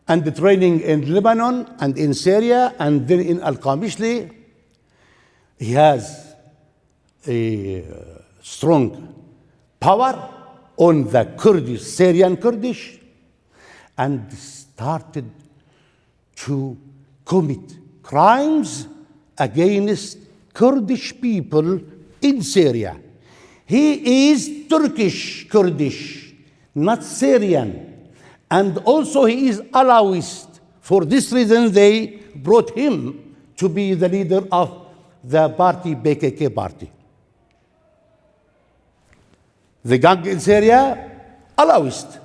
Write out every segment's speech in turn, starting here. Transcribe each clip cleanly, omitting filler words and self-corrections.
and the training in Lebanon and in Syria and then in Al-Qamishli. He has a strong power on the Kurdish, Syrian Kurdish, and started to commit crimes against Kurdish people in Syria. He is Turkish Kurdish, not Syrian. And also he is Alawist. For this reason, they brought him to be the leader of the party, PKK party. The gang in Syria, Alawist.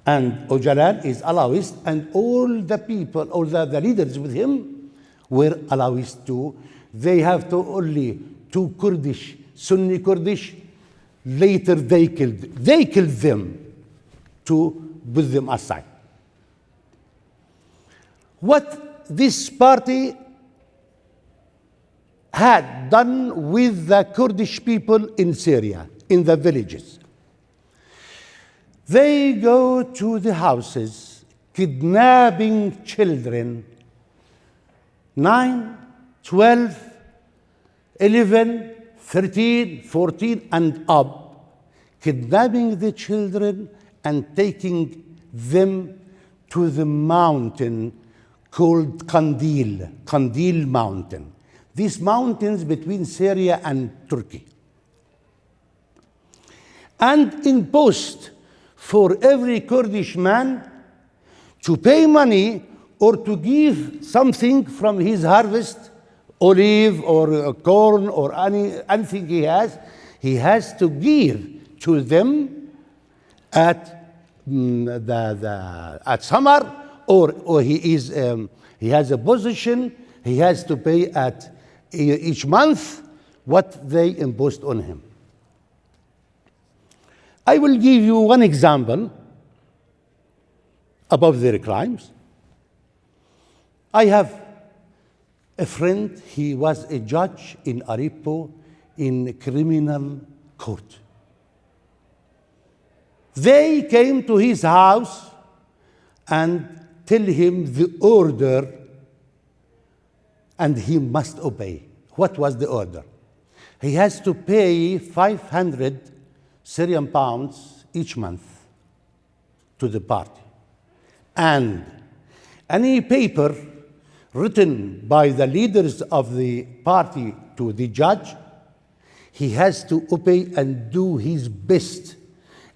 And Öcalan is Alawist, and all the people, all the leaders with him were Alawist too. They have to only two Kurdish, Sunni Kurdish. Later they killed them to put them aside. What this party had done with the Kurdish people in Syria, in the villages. They go to the houses, kidnapping children, 9, 12, 11, 13, 14, and up, kidnapping the children and taking them to the mountain called Kandil Mountain. These mountains between Syria and Turkey. And imposed for every Kurdish man to pay money or to give something from his harvest, olive or corn or anything he has to give to them at at summer, or he has a position, he has to pay at each month what they imposed on him. I will give you one example about their crimes. I have a friend, he was a judge in Aleppo in criminal court. They came to his house and tell him the order, and he must obey. What was the order? He has to pay 500 Syrian pounds each month to the party. And any paper written by the leaders of the party to the judge, he has to obey and do his best.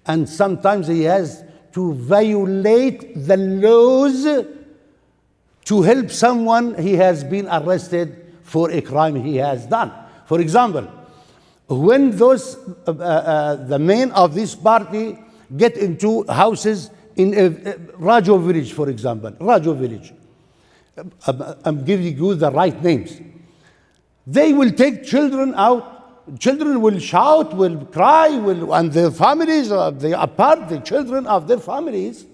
And sometimes he has to violate the laws to help someone he has been arrested for a crime he has done. For example, when those the men of this party get into houses in Rajo village, for example, Rajo village, I'm giving you the right names. They will take children out. Children will shout, will cry, and their families, they apart the children of their families.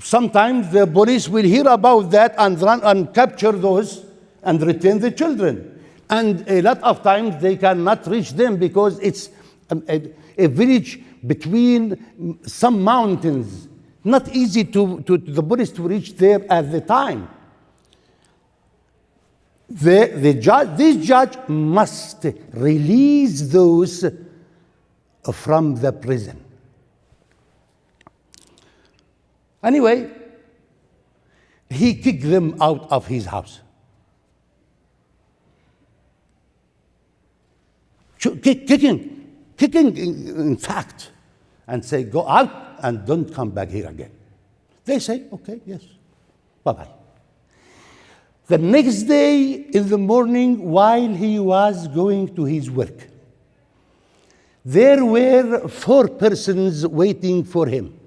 Sometimes the police will hear about that and run and capture those and retain the children. And a lot of times they cannot reach them because it's a village between some mountains. Not easy to the police to reach there at the time. This judge must release those from the prison. Anyway, he kicked them out of his house. Kicking in fact, and say, go out and don't come back here again. They say, okay, yes, bye-bye. The next day in the morning, while he was going to his work, there were 4 persons waiting for him.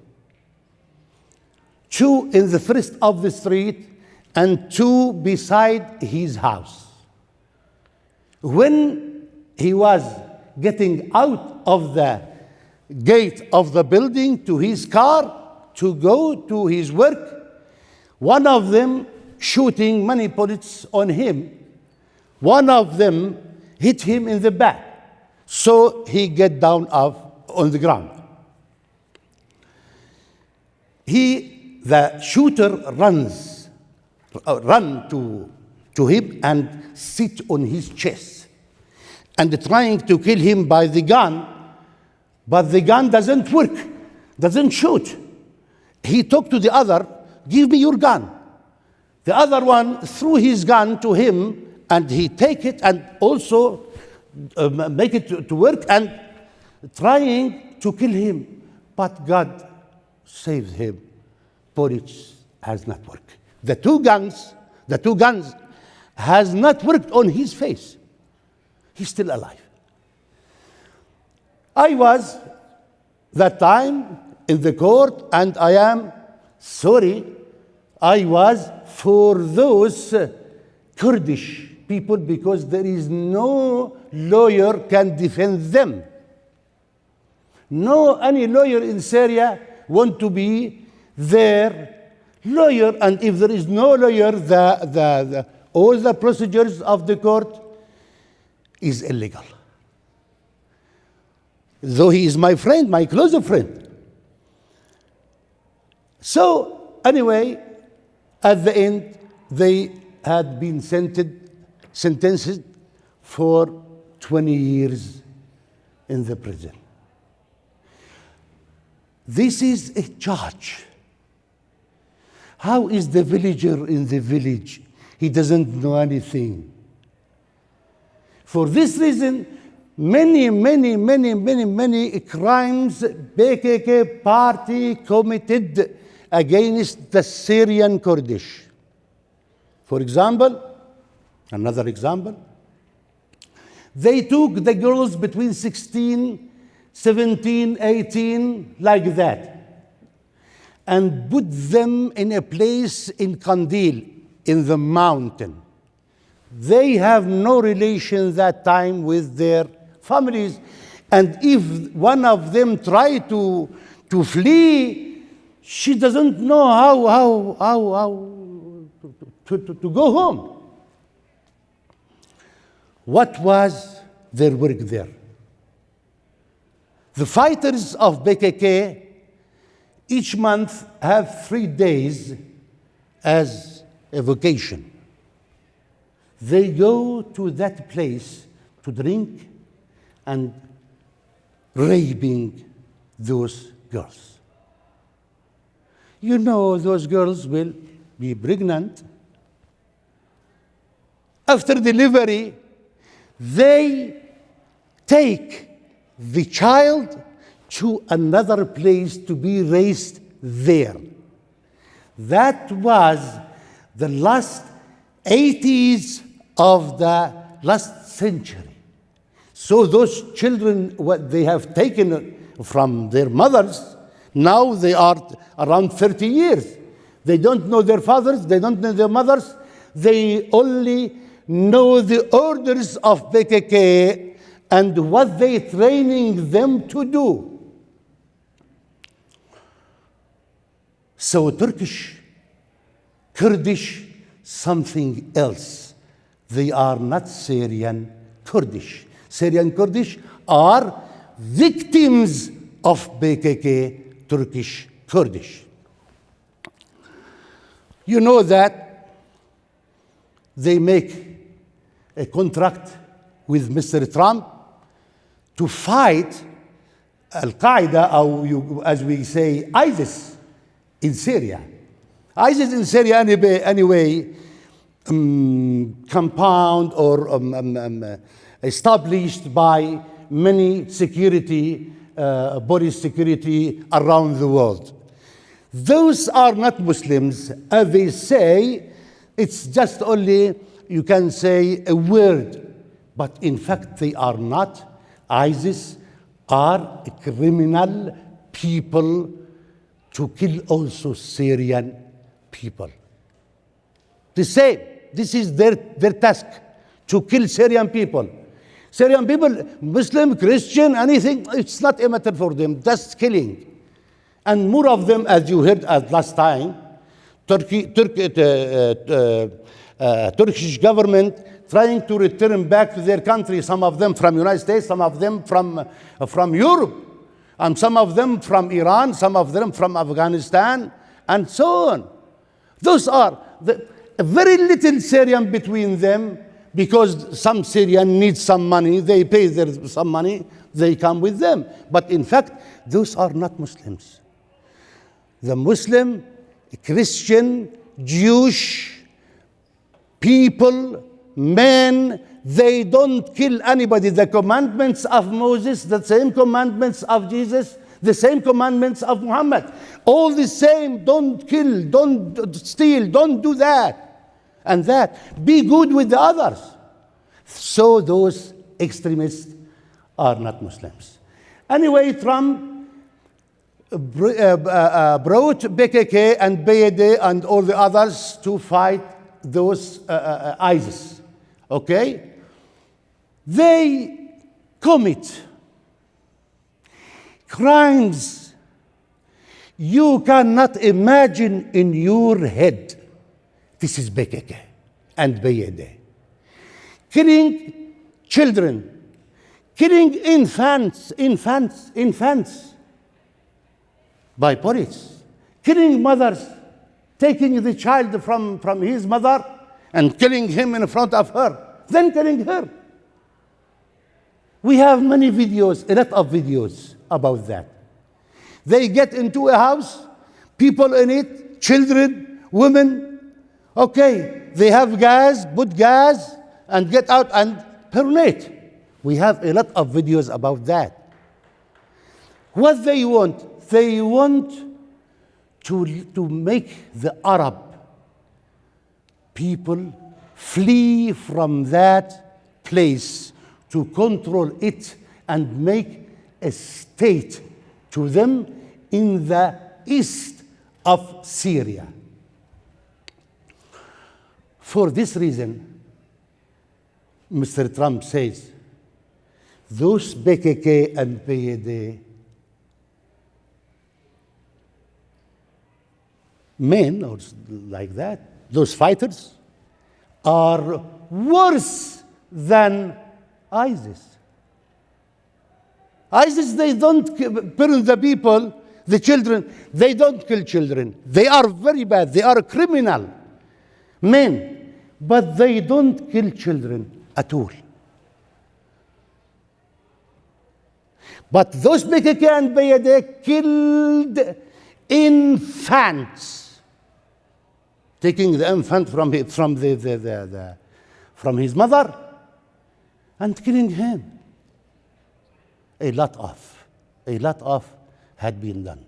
2 in the first of the street and 2 beside his house. When he was getting out of the gate of the building to his car to go to his work, one of them shooting many bullets on him. One of them hit him in the back, so he get down on the ground. He the shooter run to him and sit on his chest and trying to kill him by the gun, but the gun doesn't work, doesn't shoot. He talked to the other, give me your gun. The other one threw his gun to him, and he take it and also make it to work and trying to kill him. But God saved him. Bullets has not worked. The two guns has not worked on his face. He's still alive. I was that time in the court, and I am sorry, I was for those Kurdish people, because there is no lawyer can defend them. No, any lawyer in Syria want to be their lawyer, and if there is no lawyer, all the procedures of the court is illegal. Though he is my friend, my close friend. So anyway, at the end, they had been sentenced for 20 years in the prison. This is a judge. How is the villager in the village? He doesn't know anything. For this reason, many crimes PKK party committed against the Syrian Kurdish. For example, another example, they took the girls between 16, 17, 18, like that, and put them in a place in Kandil, in the mountain. They have no relation that time with their families, and if one of them try to flee, she doesn't know how to go home. What was their work there? The fighters of PKK each month have 3 days as a vacation. They go to that place to drink and raping those girls. You know, those girls will be pregnant. After delivery, they take the child to another place to be raised there. That was the last 80s of the last century. So those children, what they have taken from their mothers, now they are around 30 years. They don't know their fathers, they don't know their mothers, they only know the orders of PKK and what they training them to do. So Turkish, Kurdish, something else. They are not Syrian Kurdish. Syrian Kurdish are victims of PKK, Turkish Kurdish. You know that they make a contract with Mr. Trump to fight Al-Qaeda, or as we say, ISIS in Syria. ISIS in Syria anyway, compound or established by many security, body security around the world. Those are not Muslims. As they say, it's just only, you can say, a word. But in fact, they are not. ISIS are criminal people to kill also Syrian people. The same. This is their task, to kill Syrian people. Syrian people, Muslim, Christian, anything, it's not a matter for them, just killing. And more of them, as you heard last time, Turkish government trying to return back to their country, some of them from United States, some of them from Europe, and some of them from Iran, some of them from Afghanistan, and so on. Those are a very little Syrian between them, because some Syrian need some money, they pay some money, they come with them. But in fact, those are not Muslims. The Muslim, Christian, Jewish people, men, they don't kill anybody. The commandments of Moses, the same commandments of Jesus, the same commandments of Muhammad. All the same, don't kill, don't steal, don't do that and that. Be good with the others. So those extremists are not Muslims. Anyway, Trump brought PKK and BAD and all the others to fight those ISIS. Okay? They commit crimes you cannot imagine in your head. This is PKK and BAD. Killing children, killing infants by bullets, killing mothers, taking the child from his mother and killing him in front of her, then killing her. We have many videos, a lot of videos about that. They get into a house, people in it, children, women. Okay, they have gas, put gas, and get out and urinate. We have a lot of videos about that. What they want? They want to make the Arab people flee from that place, to control it and make a state to them in the east of Syria. For this reason, Mr. Trump says, those PKK and BAD men, or like that, those fighters, are worse than ISIS. ISIS, they don't burn the people, the children. They don't kill children. They are very bad. They are criminal men, but they don't kill children at all. But those PKK and BAD killed infants, taking the infant from his mother and killing him. A lot of had been done.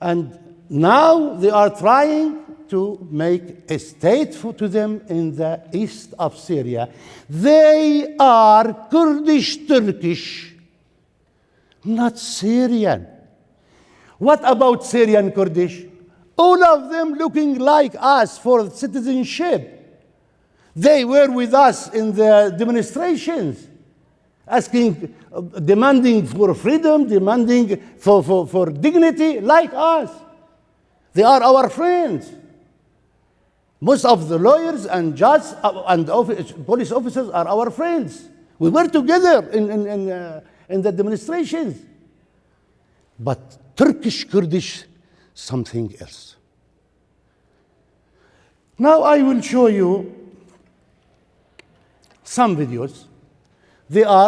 And now they are trying to make a state to them in the east of Syria. They are Kurdish Turkish, not Syrian. What about Syrian Kurdish? All of them looking like us for citizenship. They were with us in the demonstrations, asking, demanding for freedom, demanding for dignity, like us. They are our friends. Most of the lawyers and judges and police officers are our friends. We were together in the demonstrations. But Turkish Kurdish, something else. Now I will show you some videos. They are